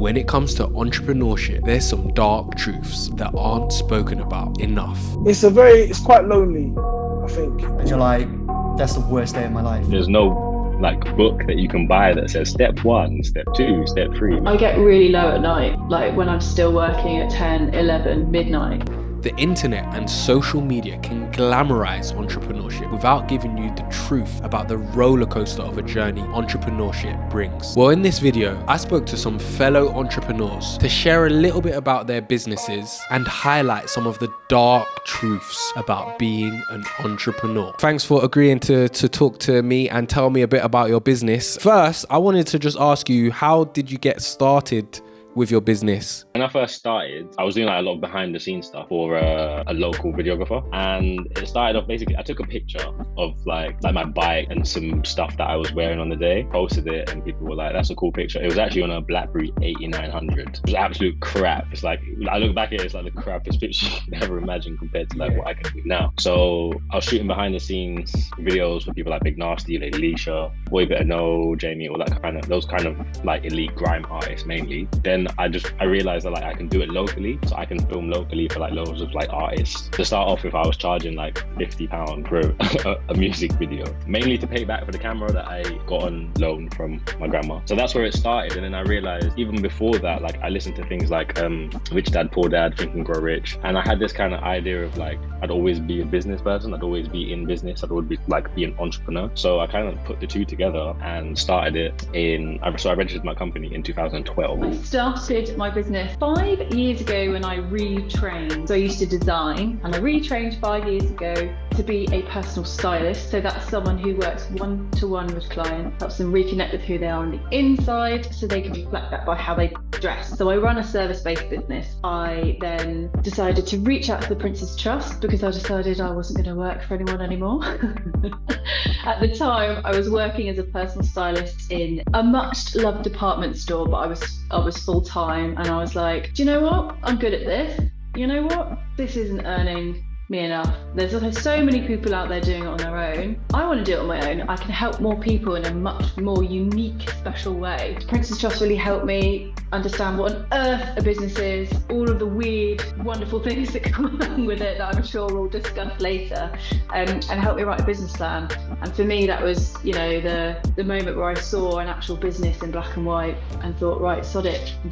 When it comes to entrepreneurship, there's some dark truths that aren't spoken about enough. It's quite lonely, I think. And you're like, that's the worst day of my life. There's no book that you can buy that says step 1, step 2, step 3. I get really low at night, like when I'm still working at 10, 11, midnight. The internet and social media can glamorize entrepreneurship without giving you the truth about the roller coaster of a journey entrepreneurship brings. Well, in this video, I spoke to some fellow entrepreneurs to share a little bit about their businesses and highlight some of the dark truths about being an entrepreneur. Thanks for agreeing to talk to me and tell me a bit about your business. First, I wanted to just ask you, how did you get started with your business? When I first started, I was doing a lot of behind the scenes stuff for a local videographer, and it started off basically, I took a picture of like my bike and some stuff that I was wearing on the day, posted it, and people were like, that's a cool picture. It was actually on a BlackBerry 8900. It was absolute crap. It's like, I look back at it, it's like the crappiest picture you could ever imagine compared to what I can do now. So I was shooting behind the scenes videos for people like Big Nasty, like Alicia, Boy Better Know, Jamie, all that those kind of like elite grime artists mainly. Then I realized that I can do it locally, so I can film locally for loads of artists. To start off with, I was charging £50 for a music video, mainly to pay back for the camera that I got on loan from my grandma. So that's where it started. And then I realized even before that, I listened to things like Rich Dad Poor Dad, Think and Grow Rich, and I had this kind of idea of I'd always be a business person, I'd always be in business, I'd always be an entrepreneur. So I kind of put the two together and started it so I registered my company in 2012. I started my business 5 years ago when I retrained. So I used to design, and I retrained 5 years ago to be a personal stylist. So that's someone who works one-to-one with clients, helps them reconnect with who they are on the inside so they can reflect that by how they dress. So I run a service-based business. I then decided to reach out to the Prince's Trust because I decided I wasn't going to work for anyone anymore. At the time, I was working as a personal stylist in a much loved department store, but I was full-time, and I was like, do you know what? I'm good at this. You know what? This isn't earning me enough. There's so many people out there doing it on their own. I want to do it on my own. I can help more people in a much more unique, special way. Princess Trust really helped me understand what on earth a business is, all of the weird, wonderful things that come along with it that I'm sure we'll discuss later, and help me write a business plan. And for me, that was, the moment where I saw an actual business in black and white and thought, right, sod it, I'm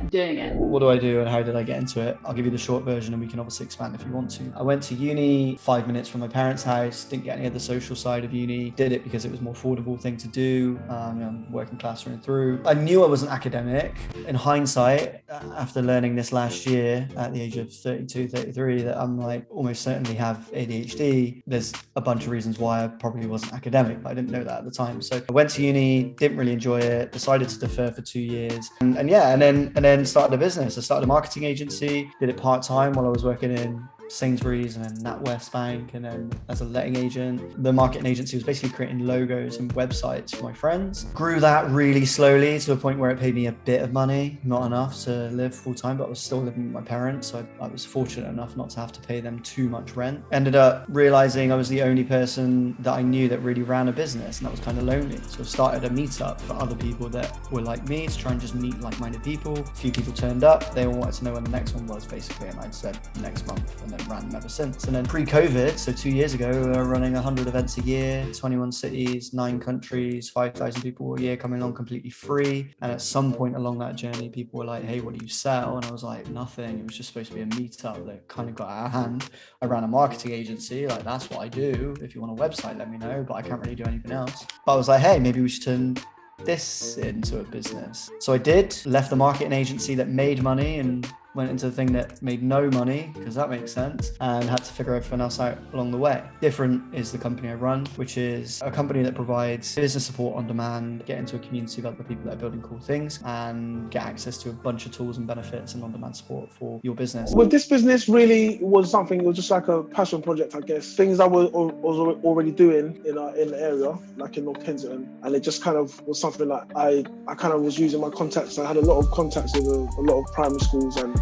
doing it. What do I do and how did I get into it? I'll give you the short version and we can obviously expand if you want to. I went to uni 5 minutes from my parents' house, didn't get any of the social side of uni, did it because it was a more affordable thing to do. I'm working class through and through. I knew I was an academic. In hindsight, after learning this last year at the age of 32, 33, that I'm almost certainly have ADHD. There's a bunch of reasons why I probably wasn't academic, but I didn't know that at the time. So I went to uni, didn't really enjoy it, decided to defer for 2 years, and then started a business. I started a marketing agency, did it part-time while I was working in Sainsbury's and then NatWest Bank, and then as a letting agent. The marketing agency was basically creating logos and websites for my friends. Grew that really slowly to a point where it paid me a bit of money, not enough to live full time, but I was still living with my parents, so I was fortunate enough not to have to pay them too much rent. Ended up realizing I was the only person that I knew that really ran a business, and that was kind of lonely. So I started a meetup for other people that were like me to try and just meet like-minded people. A few people turned up, they all wanted to know when the next one was basically, and I'd said next month, and then ran them ever since. And then pre-COVID, so 2 years ago, we were running 100 events a year, 21 cities, 9 countries, 5,000 people a year coming on completely free. And at some point along that journey, people were like, hey, what do you sell? And I was like, nothing. It was just supposed to be a meetup that kind of got out of hand. I ran a marketing agency, that's what I do. If you want a website, let me know, but I can't really do anything else. But I was like, hey, maybe we should turn this into a business. So I did, left the marketing agency that made money and went into the thing that made no money, because that makes sense, and had to figure everything else out along the way. Different is the company I run, which is a company that provides business support on demand, get into a community of other people that are building cool things, and get access to a bunch of tools and benefits and on-demand support for your business. With this business, really, it was just like a passion project, I guess. Things I was already doing in the area, like in North Kensington, and it just kind of was something that I kind of was using my contacts. I had a lot of contacts with a lot of primary schools and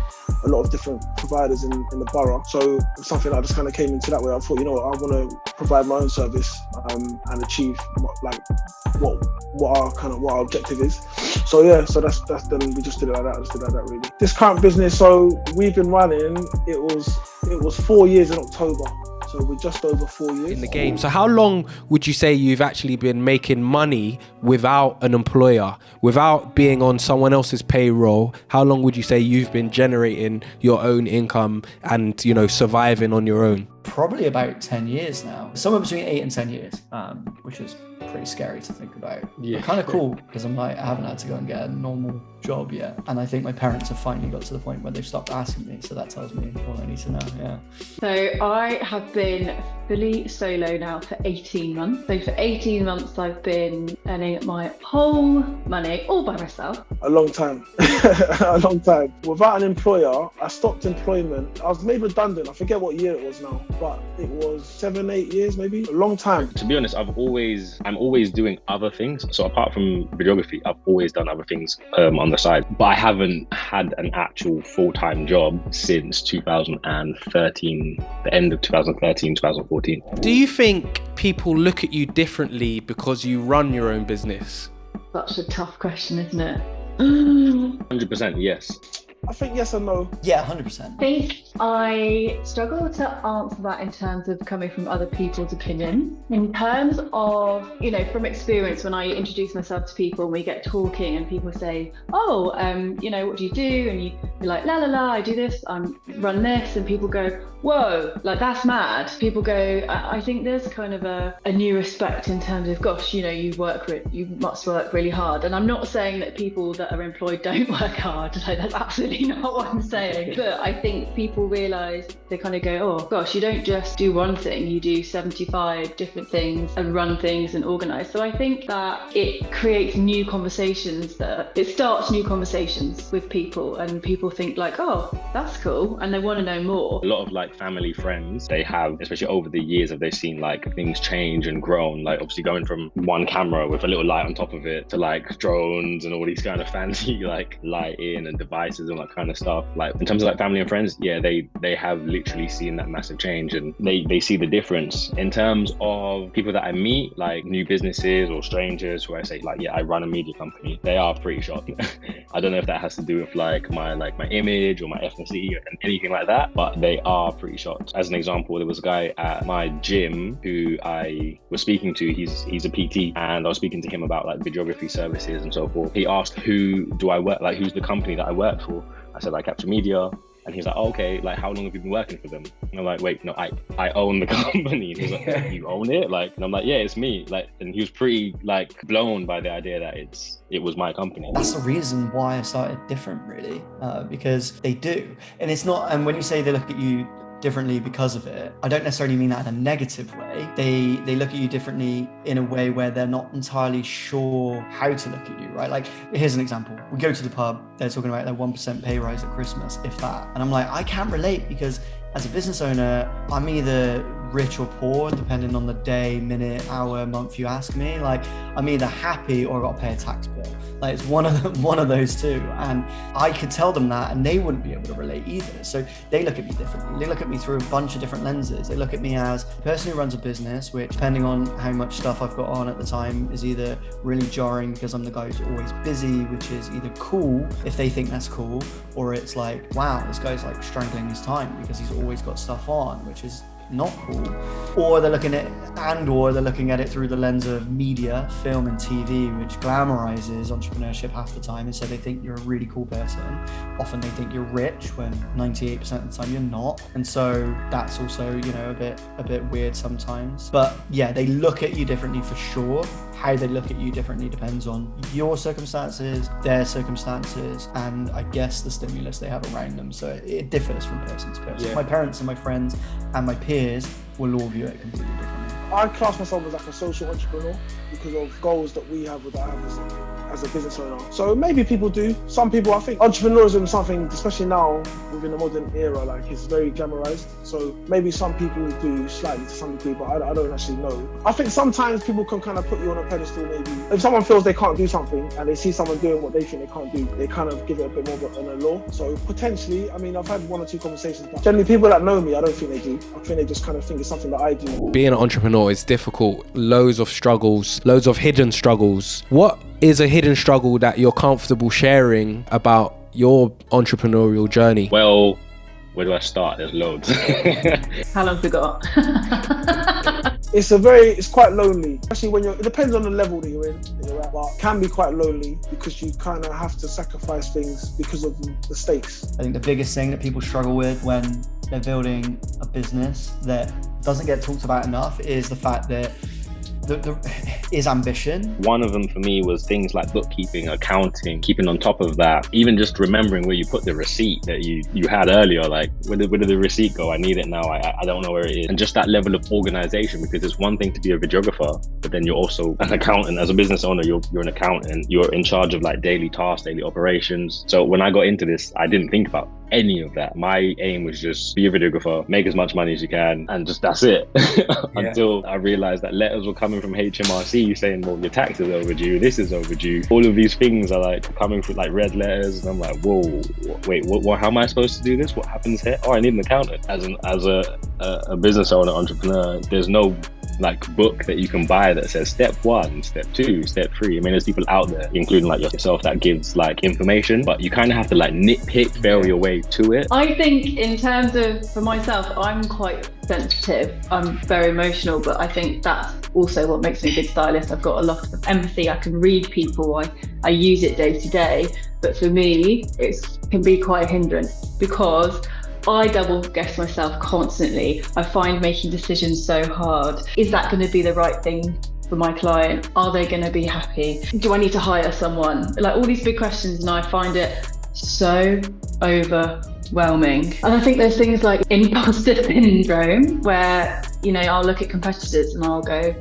a lot of different providers in the borough. So it's something that I just kind of came into that way. I thought, you know what, I want to provide my own service and achieve like what our objective is. So yeah, so that's then we just did it like that. Just did it like that really. This current business, so we've been running. It was 4 years in October. So we're just over 4 years in the game. So how long would you say you've actually been making money without an employer, without being on someone else's payroll? How long would you say you've been generating your own income and, you know, surviving on your own? Probably about 10 years now, somewhere between 8 and 10 years, which is pretty scary to think about. Yeah. But kind of cool, because I'm like, I haven't had to go and get a normal job yet. And I think my parents have finally got to the point where they've stopped asking me. So that tells me all I need to know, yeah. So I have been fully solo now for 18 months. So for 18 months, I've been earning my whole money all by myself. A long time, a long time. Without an employer, I stopped employment. I was made redundant. I forget what year it was now, but it was 7-8 years, maybe. A long time. To be honest, I'm always doing other things. So apart from videography, I've always done other things on the side. But I haven't had an actual full-time job since 2013, the end of 2013, 2014. Do you think people look at you differently because you run your own business? Such a tough question, isn't it? 100% yes. I think yes and no. Yeah, 100%. I think I struggle to answer that in terms of coming from other people's opinions. In terms of, you know, from experience, when I introduce myself to people and we get talking and people say, oh, you know, what do you do? And you're like, la la la, I do this, I run this. And people go, whoa, like that's mad. People go, I think there's kind of a new respect in terms of, gosh, you know, you must work really hard. And I'm not saying that people that are employed don't work hard. Like, that's absolutely not what I'm saying. But I think people realise, they kind of go, oh gosh, you don't just do one thing, you do 75 different things and run things and organise. So I think that it creates new conversations, it starts new conversations with people, and people think like, oh, that's cool, and they want to know more. A lot of like family friends, they have, especially over the years, have they seen like things change and grown, like obviously going from one camera with a little light on top of it to like drones and all these kind of fancy like lighting and devices and that kind of stuff. Like in terms of like family and friends, yeah, they have literally seen that massive change and they see the difference. In terms of people that I meet, like new businesses or strangers who I say like, yeah, I run a media company, they are pretty shocked. I don't know if that has to do with like my image or my ethnicity and anything like that, but they are pretty shocked. As an example, there was a guy at my gym who I was speaking to. He's a PT, and I was speaking to him about like videography services and so forth. He asked, who do I work, like who's the company that I work for? I said, I Capture Media. And he's like, oh, okay, like how long have you been working for them? And I'm like, wait, no, I own the company. And he's like, you own it? Like, and I'm like, yeah, it's me. Like, and he was pretty like blown by the idea that it was my company. That's the reason why I started Different, really, because they do. And it's not, and when you say they look at you differently because of it, I don't necessarily mean that in a negative way. They look at you differently in a way where they're not entirely sure how to look at you, right? Like, here's an example. We go to the pub, they're talking about their 1% pay rise at Christmas, if that. And I'm like, I can't relate, because as a business owner, I'm either rich or poor, depending on the day, minute, hour, month you ask me. Like, I'm either happy or I've got to pay a tax bill. Like, it's one of those two. And I could tell them that and they wouldn't be able to relate either. So they look at me differently. They look at me through a bunch of different lenses. They look at me as a person who runs a business, which, depending on how much stuff I've got on at the time, is either really jarring because I'm the guy who's always busy, which is either cool if they think that's cool, or it's like, wow, this guy's like strangling his time because he's always got stuff on, which is not cool. Or they're looking at it through the lens of media, film and TV, which glamorizes entrepreneurship half the time, and so they think you're a really cool person. Often they think you're rich when 98% of the time you're not, and so that's also, you know, a bit weird sometimes. But yeah, they look at you differently for sure. How they look at you differently depends on your circumstances, their circumstances, and I guess the stimulus they have around them. So it differs from person to person. Yeah. My parents and my friends and my peers will all view it completely differently. I class myself as like a social entrepreneur because of goals that we have with our business. as a business owner. So maybe people do. Some people, I think entrepreneurship is something, especially now within the modern era, like it's very glamorized. So maybe some people do slightly to some degree, but I don't actually know. I think sometimes people can kind of put you on a pedestal maybe. If someone feels they can't do something and they see someone doing what they think they can't do, they kind of give it a bit more of an allure. So potentially, I mean, I've had 1 or 2 conversations, but generally people that know me, I don't think they do. I think they just kind of think it's something that I do. Being an entrepreneur is difficult. Loads of struggles, loads of hidden struggles. What is a hidden struggle that you're comfortable sharing about your entrepreneurial journey? Well, where do I start? There's loads. How long's it got? It's quite lonely, especially when it depends on the level that you're at, but it can be quite lonely because you kind of have to sacrifice things because of the stakes. I think the biggest thing that people struggle with when they're building a business that doesn't get talked about enough is the fact that is ambition. One of them for me was things like bookkeeping, accounting, keeping on top of that, even just remembering where you put the receipt that you had earlier, like where did the receipt go? I need it now, I don't know where it is. And just that level of organization, because it's one thing to be a videographer, but then you're also an accountant. As a business owner, you're an accountant, you're in charge of like daily tasks, daily operations. So when I got into this, I didn't think about any of that. My aim was just be a videographer, make as much money as you can, and just that's it. Until I realized that letters were coming from HMRC saying, well, your tax is overdue, this is overdue. All of these things are like coming through like red letters, and I'm like, whoa, wait, what? How am I supposed to do this? What happens here? Oh, I need an accountant. As a business owner, entrepreneur, there's no like book that you can buy that says step 1, step 2, step 3. I mean, there's people out there, including like yourself, that gives like information, but you kind of have to like nitpick, fail your way to it. I think in terms of, for myself, I'm quite sensitive. I'm very emotional, but I think that's also what makes me a good stylist. I've got a lot of empathy. I can read people. I use it day to day. But for me, it can be quite a hindrance because I double guess myself constantly. I find making decisions so hard. Is that going to be the right thing for my client? Are they going to be happy? Do I need to hire someone? Like all these big questions, and I find it so overwhelming. And I think there's things like imposter syndrome where, I'll look at competitors and I'll go,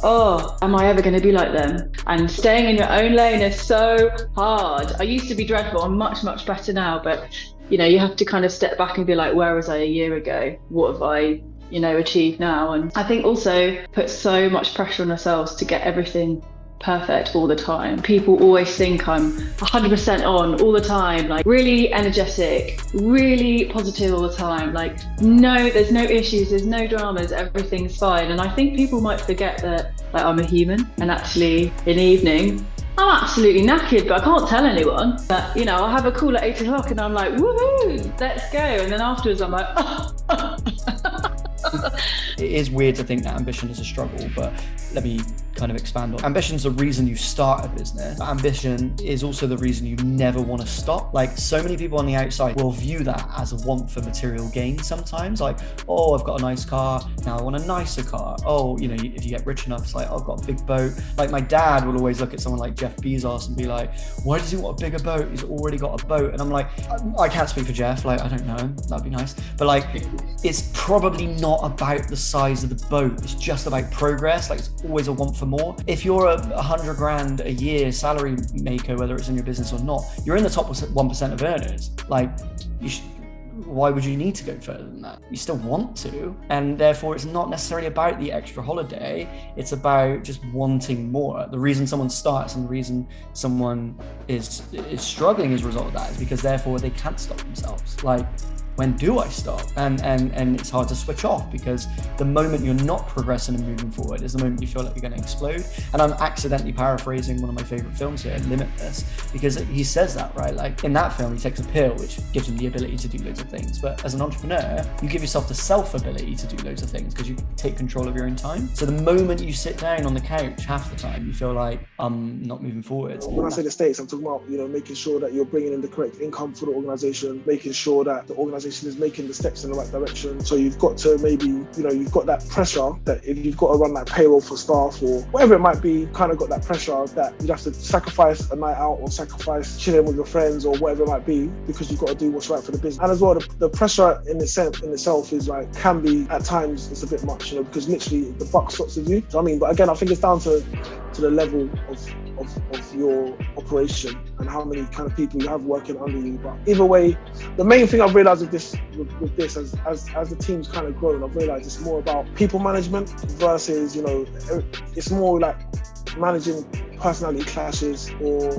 oh, am I ever going to be like them? And staying in your own lane is so hard. I used to be dreadful. I'm much, much better now, but you have to kind of step back and be like, where was I a year ago? What have I, achieved now? And I think also put so much pressure on ourselves to get everything perfect all the time. People always think I'm 100% on all the time, like really energetic, really positive all the time. Like, no, there's no issues, there's no dramas, everything's fine. And I think people might forget that like I'm a human, and actually in the evening, I'm absolutely knackered, but I can't tell anyone. But I'll have a call at 8 o'clock and I'm like, woohoo, let's go. And then afterwards I'm like, oh. It is weird to think that ambition is a struggle, but let me kind of expand on. Ambition's the reason you start a business. But ambition is also the reason you never want to stop. Like so many people on the outside will view that as a want for material gain sometimes. Like, oh, I've got a nice car, now I want a nicer car. Oh, if you get rich enough, it's like, oh, I've got a big boat. Like my dad would always look at someone like Jeff Bezos and be like, why does he want a bigger boat? He's already got a boat. And I'm like, I can't speak for Jeff. Like, I don't know him. That'd be nice. But like, it's probably not about the size of the boat. It's just about progress. Like it's always a want for more. If you're a 100 grand a year salary maker, whether it's in your business or not, you're in the top 1% of earners. Like why would you need to go further than that? You still want to, and therefore it's not necessarily about the extra holiday. It's about just wanting more. The reason someone starts and the reason someone is struggling as a result of that is because therefore they can't stop themselves. Like, when do I stop? And it's hard to switch off because the moment you're not progressing and moving forward is the moment you feel like you're going to explode. And I'm accidentally paraphrasing one of my favorite films here, Limitless, because he says that, right? Like in that film, he takes a pill, which gives him the ability to do loads of things. But as an entrepreneur, you give yourself the self-ability to do loads of things because you take control of your own time. So the moment you sit down on the couch, half the time, you feel like I'm not moving forward. When I say the stakes, I'm talking about, making sure that you're bringing in the correct income for the organization, making sure that the organization is making the steps in the right direction. So you've got to maybe, you've got that pressure that if you've got to run like payroll for staff or whatever it might be, kind of got that pressure that you'd have to sacrifice a night out or sacrifice chilling with your friends or whatever it might be because you've got to do what's right for the business. And as well, the pressure in itself is like, can be at times, it's a bit much, because literally the buck stops with you. Do you know what I mean? But again, I think it's down to the level of of your operation and how many kind of people you have working under you. But either way, the main thing I've realized with this as the team's kind of grown, I've realized it's more about people management versus, you know, it's more like managing personality clashes or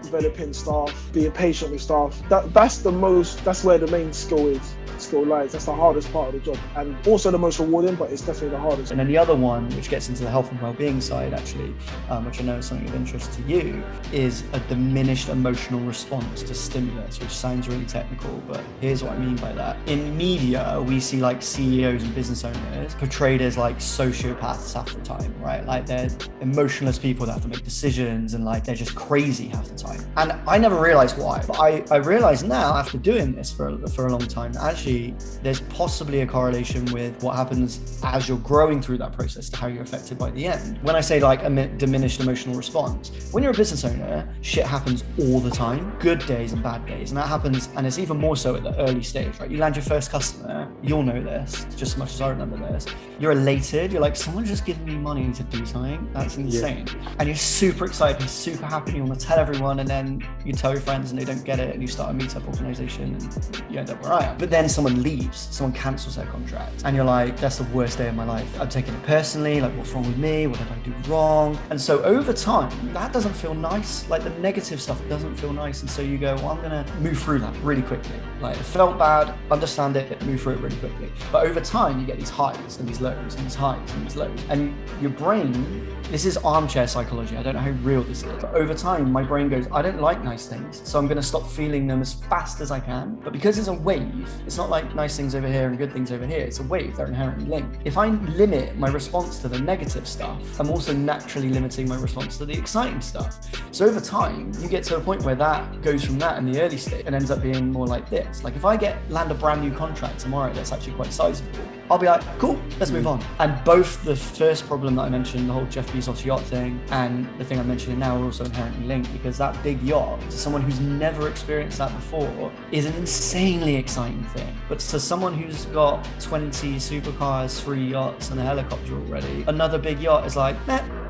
developing staff, being patient with staff. That's where the main skill lies. That's the hardest part of the job, and also the most rewarding, but it's definitely the hardest. And then the other one, which gets into the health and well-being side actually, which I know is something of interest to you, is a diminished emotional response to stimulus, which sounds really technical, but here's what I mean by that. In media, we see like CEOs and business owners portrayed as like sociopaths half the time, right? Like they're emotionless people that have to make decisions, and like they're just crazy half the time. And I never realized why, but I realize now after doing this for a long time, that actually there's possibly a correlation with what happens as you're growing through that process to how you're affected by the end. When I say like a diminished emotional response, when you're a business owner, shit happens all the time, good days and bad days. And that happens, and it's even more so at the early stage, right? You land your first customer, you'll know this just as much as I remember this. You're elated, you're like, someone's just giving me money to do something. That's insane. Yeah. And you're super excited, you're super happy, you want to tell everyone, and then you tell your friends and they don't get it, and you start a meetup organization and you end up where I am. But then someone leaves, someone cancels their contract, and you're like, that's the worst day of my life. I'm taking it personally, like what's wrong with me? What did I do wrong? And so over time, that doesn't feel nice. Like the negative stuff doesn't feel nice. And so you go, well, I'm gonna move through that really quickly. Like it felt bad, understand it, move through it really quickly. But over time, you get these highs and these lows and these highs and these lows. And your brain, this is armchair psychology. I don't know how real this is, but over time, my brain goes, I don't like nice things. So I'm gonna stop feeling them as fast as I can. But because it's a wave, it's not like nice things over here and good things over here. It's a wave, they're inherently linked. If I limit my response to the negative stuff, I'm also naturally limiting my response to the exciting stuff. So over time, you get to a point where that goes from that in the early stage and ends up being more like this. Like if I land a brand new contract tomorrow that's actually quite sizable, I'll be like, cool, let's move on. And both the first problem that I mentioned, the whole Jeff Bezos yacht thing, and the thing I'm mentioning now are also inherently linked, because that big yacht, to someone who's never experienced that before, is an insanely exciting thing. But to someone who's got 20 supercars, 3 yachts, and a helicopter already, another big yacht is like,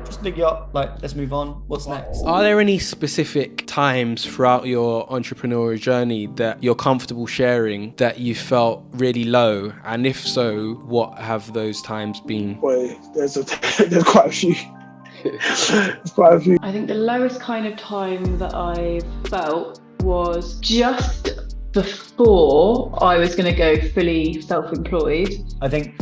just a big yacht, like, let's move on. What's next? Are there any specific times throughout your entrepreneurial journey that you're comfortable sharing that you felt really low? And if so, what have those times been? Boy, there's quite a few. There's quite a few. I think the lowest kind of time that I felt was just before I was going to go fully self-employed. I think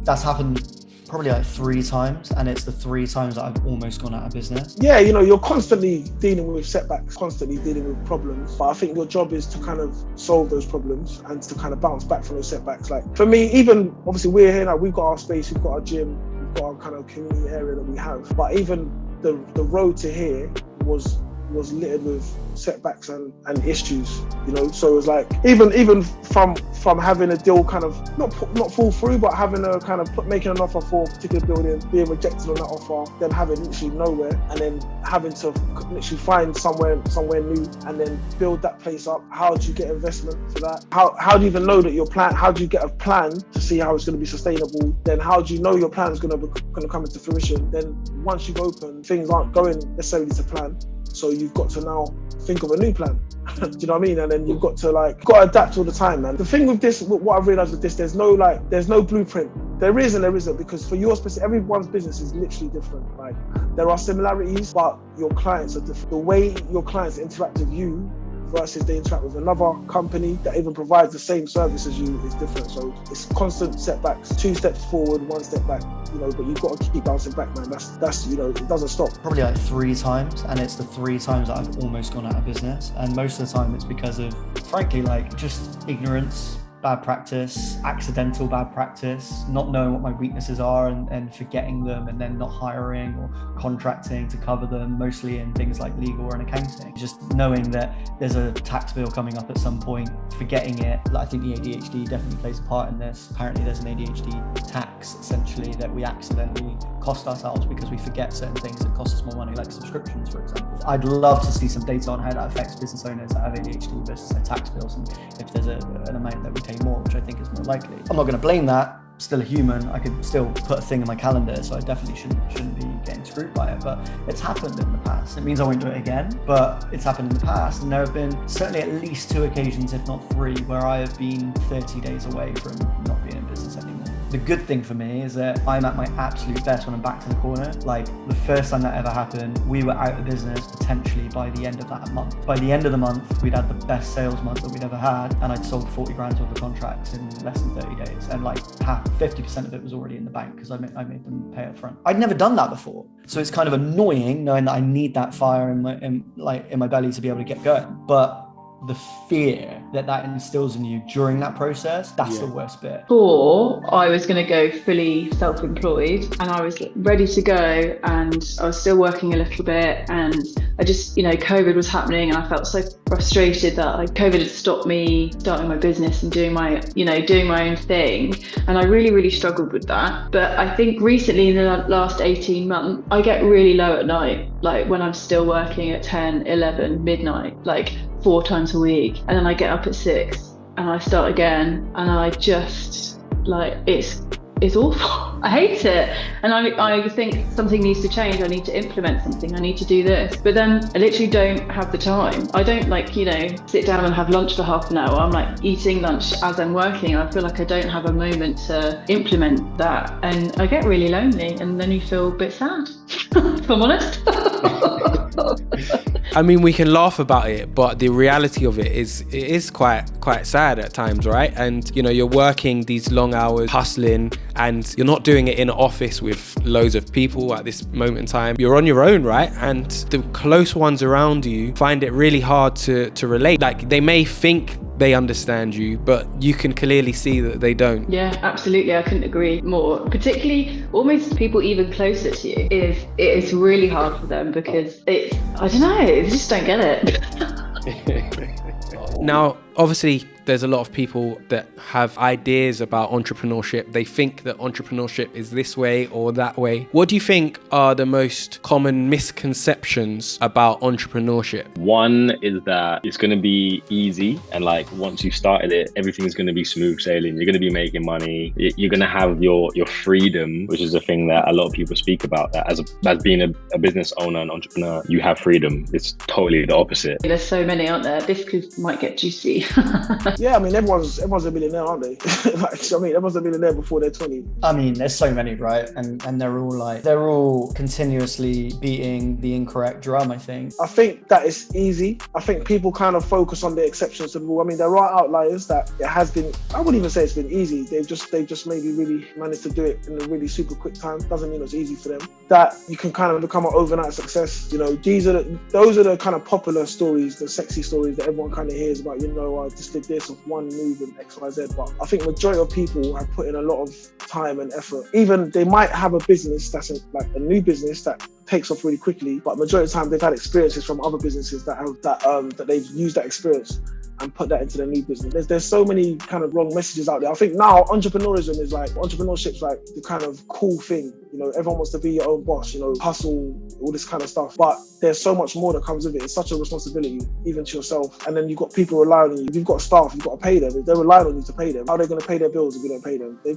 that's happened probably like 3 times, and it's the 3 times that I've almost gone out of business. Yeah, you know, you're constantly dealing with setbacks, constantly dealing with problems, but I think your job is to kind of solve those problems and to kind of bounce back from those setbacks. Like for me, even obviously we're here now, we've got our space, we've got our gym, we've got our kind of community area that we have, but even the road to here was littered with setbacks and issues, you know. So it was like even from having a deal kind of not fall through, but having a kind of making an offer for a particular building, being rejected on that offer, then having literally nowhere, and then having to literally find somewhere new and then build that place up. How do you get investment for that? How do you even know that your plan? How do you get a plan to see how it's going to be sustainable? Then how do you know your plan is going to come into fruition? Then once you've opened, things aren't going necessarily to plan. So you've got to now think of a new plan. Do you know what I mean? And then you've got to adapt all the time, man. The thing with this, what I've realized with this, there's no blueprint. There is and there isn't, because for your specific, everyone's business is literally different. Like there are similarities, but your clients are different. The way your clients interact with you versus they interact with another company that even provides the same service as you is different. So it's constant setbacks, 2 steps forward, 1 step back, you know, but you've got to keep bouncing back, man. That's you know, it doesn't stop. Probably like 3 times, and it's the 3 times that I've almost gone out of business. And most of the time it's because of, frankly, like just ignorance, bad practice, accidental bad practice, not knowing what my weaknesses are and forgetting them, and then not hiring or contracting to cover them, mostly in things like legal and accounting. Just knowing that there's a tax bill coming up at some point, forgetting it. I think the ADHD definitely plays a part in this. Apparently there's an ADHD tax, essentially, that we accidentally cost ourselves because we forget certain things that cost us more money, like subscriptions, for example. I'd love to see some data on how that affects business owners that have ADHD versus their tax bills, and if there's an amount that we pay more, which I think is more likely. I'm not going to blame that. still a human. I could still put a thing in my calendar, so I definitely shouldn't be getting screwed by it. But it's happened in the past. It means I won't do it again, but it's happened in the past. And there have been certainly at least 2 occasions, if not 3, where I have been 30 days away from not being in business anymore. The good thing for me is that I'm at my absolute best when I'm back to the corner. Like the first time that ever happened, we were out of business potentially by the end of that month. By the end of the month, we'd had the best sales month that we'd ever had, and I'd sold 40 grand worth of contracts in less than 30 days. And like 50% of it was already in the bank because I made them pay up front. I'd never done that before. So it's kind of annoying knowing that I need that fire in my belly to be able to get going. But the fear that instills in you during that process, that's the worst bit. Before I was going to go fully self-employed, and I was ready to go, and I was still working a little bit, and I just, COVID was happening, and I felt so frustrated that COVID had stopped me starting my business and doing my own thing, and I really, really struggled with that. But I think recently in the last 18 months, I get really low at night, like when I'm still working at 10, 11, midnight, like 4 times a week, and then I get up at 6 and I start again, and I just it's awful. I hate it, and I think something needs to change. I need to implement something. I need to do this, but then I literally don't have the time. I don't sit down and have lunch for half an hour. I'm like eating lunch as I'm working. I feel like I don't have a moment to implement that, and I get really lonely, and then you feel a bit sad, if I'm honest. I mean, we can laugh about it, but the reality of it is quite sad at times, right? And you're working these long hours, hustling, and you're not doing it in an office with loads of people at this moment in time. You're on your own, right? And the close ones around you find it really hard to relate. Like, they may think they understand you, but you can clearly see that they don't. Yeah, absolutely. I couldn't agree more. Particularly almost people even closer to you, it is really hard for them because I don't know, they just don't get it. Now, obviously, there's a lot of people that have ideas about entrepreneurship. They think that entrepreneurship is this way or that way. What do you think are the most common misconceptions about entrepreneurship? One is that it's going to be easy, and once you started it, everything's going to be smooth sailing. You're going to be making money. You're going to have your freedom, which is a thing that a lot of people speak about. That as being a business owner and entrepreneur, you have freedom. It's totally the opposite. There's so many out there. This might get juicy. Yeah, I mean, everyone's a millionaire, aren't they? Everyone's a millionaire before they're 20. I mean, there's so many, right? And they're all continuously beating the incorrect drum, I think. I think that it's easy. I think people kind of focus on the exceptions to the rule. I mean, there are outliers that it has been, I wouldn't even say it's been easy. They've just maybe really managed to do it in a really super quick time. Doesn't mean it's easy for them. That you can kind of become an overnight success. Those are the kind of popular stories, the sexy stories that everyone kind of hears about, I just did this of one move and X, Y, Z. But I think majority of people have put in a lot of time and effort. Even they might have a business that's a new business that takes off really quickly, but majority of the time they've had experiences from other businesses that they've used that experience and put that into their new business. There's so many kind of wrong messages out there. I think now entrepreneurship's like the kind of cool thing. Everyone wants to be your own boss, hustle, all this kind of stuff. But there's so much more that comes with it. It's such a responsibility, even to yourself. And then you've got people relying on you. If you've got staff, you've got to pay them. If they're relying on you to pay them, how are they going to pay their bills if you don't pay them? You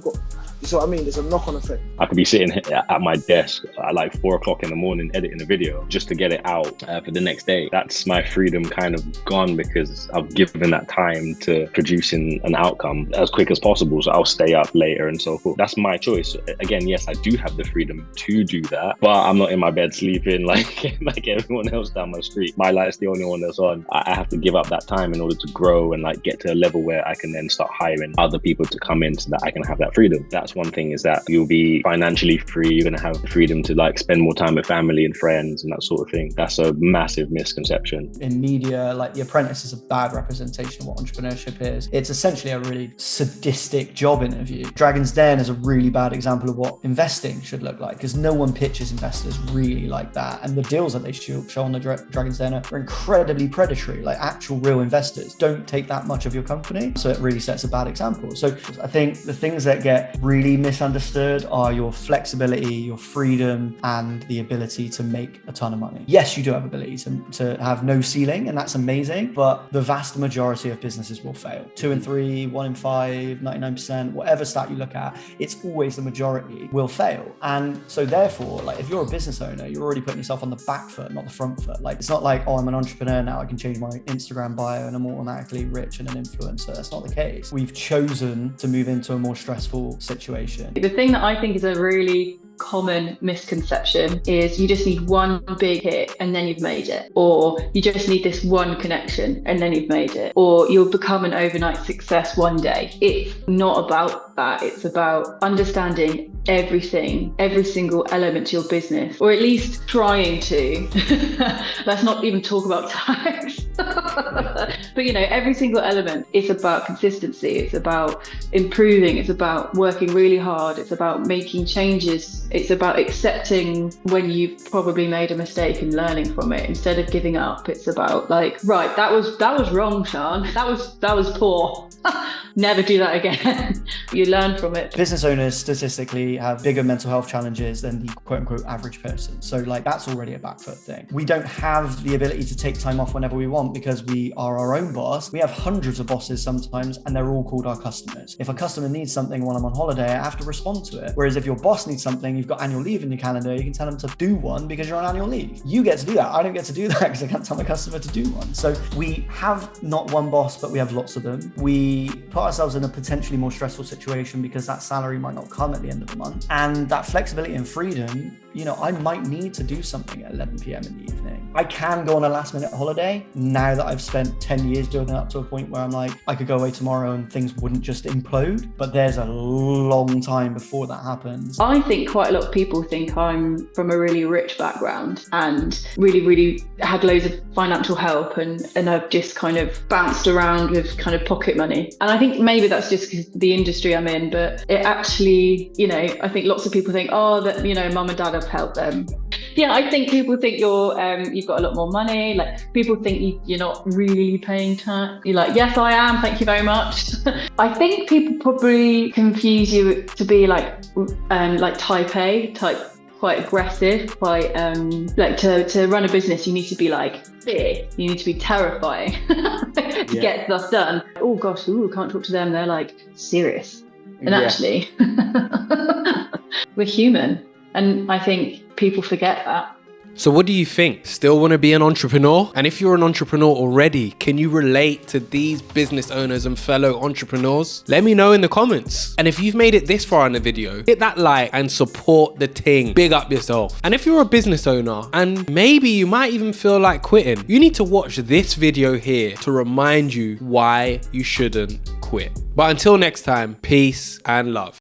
see what I mean? There's a knock-on effect. I could be sitting at my desk at 4 o'clock in the morning editing a video just to get it out for the next day. That's my freedom kind of gone because I've given that time to producing an outcome as quick as possible. So I'll stay up later and so forth. That's my choice. Again, yes, I do have the freedom to do that, but I'm not in my bed sleeping like everyone else down my street. My light's the only one that's on. I have to give up that time in order to grow and get to a level where I can then start hiring other people to come in so that I can have that freedom. That's one thing, is that you'll be financially free. You're going to have the freedom to spend more time with family and friends and that sort of thing. That's a massive misconception. In media, The Apprentice is a bad representation of what entrepreneurship is. It's essentially a really sadistic job interview. Dragon's Den is a really bad example of what investing should should look like, because no one pitches investors really like that. And the deals that they show on the Dragon's Den are incredibly predatory. Like actual real investors don't take that much of your company. So it really sets a bad example. So I think the things that get really misunderstood are your flexibility, your freedom, and the ability to make a ton of money. Yes, you do have ability to have no ceiling, and that's amazing, but the vast majority of businesses will fail. 2 in 3, 1 in 5, 99%, whatever stat you look at, it's always the majority will fail. And so therefore, like if you're a business owner, you're already putting yourself on the back foot, not the front foot. Like it's not like, oh, I'm an entrepreneur now, I can change my Instagram bio and I'm automatically rich and an influencer. That's not the case. We've chosen to move into a more stressful situation. The thing that I think is a really common misconception is you just need one big hit and then you've made it, or you just need this one connection and then you've made it, or you'll become an overnight success one day. It's not about that. It's about understanding everything, every single element to your business, or at least trying to. Let's not even talk about tax. But every single element. It's about consistency, it's about improving, it's about working really hard, it's about making changes, it's about accepting when you've probably made a mistake and learning from it instead of giving up. It's about like, right, that was wrong, Sean, that was poor. Never do that again. You learn from it. Business owners statistically have bigger mental health challenges than the quote unquote average person. So like that's already a back foot thing. We don't have the ability to take time off whenever we want because we are our own boss. We have hundreds of bosses sometimes and they're all called our customers. If a customer needs something while I'm on holiday, I have to respond to it. Whereas if your boss needs something, you've got annual leave in your calendar, you can tell them to do one because you're on annual leave. You get to do that. I don't get to do that because I can't tell my customer to do one. So we have not one boss, but we have lots of them. We put ourselves in a potentially more stressful situation because that salary might not come at the end of the month. And that flexibility and freedom, I might need to do something at 11 p.m. in the evening. I can go on a last minute holiday now that I've spent 10 years building up to a point where I'm like, I could go away tomorrow and things wouldn't just implode, but there's a long time before that happens. I think quite a lot of people think I'm from a really rich background and really had loads of financial help and I've just kind of bounced around with kind of pocket money. And I think maybe that's just because the industry I'm in, but it actually, I think lots of people think, oh, that, mum and dad have helped them. Yeah, I think people think you've got a lot more money. Like people think you're not really paying tax. You're like, yes, I am. Thank you very much. I think people probably confuse you to be like type A, quite aggressive, quite like to run a business. You need to be like fear. You need to be terrifying to get stuff done. Oh gosh, can't talk to them. They're like serious. And actually, we're human. And I think people forget that. So what do you think? Still want to be an entrepreneur? And if you're an entrepreneur already, can you relate to these business owners and fellow entrepreneurs? Let me know in the comments. And if you've made it this far in the video, hit that like and support the ting. Big up yourself. And if you're a business owner and maybe you might even feel like quitting, you need to watch this video here to remind you why you shouldn't quit. But until next time, peace and love.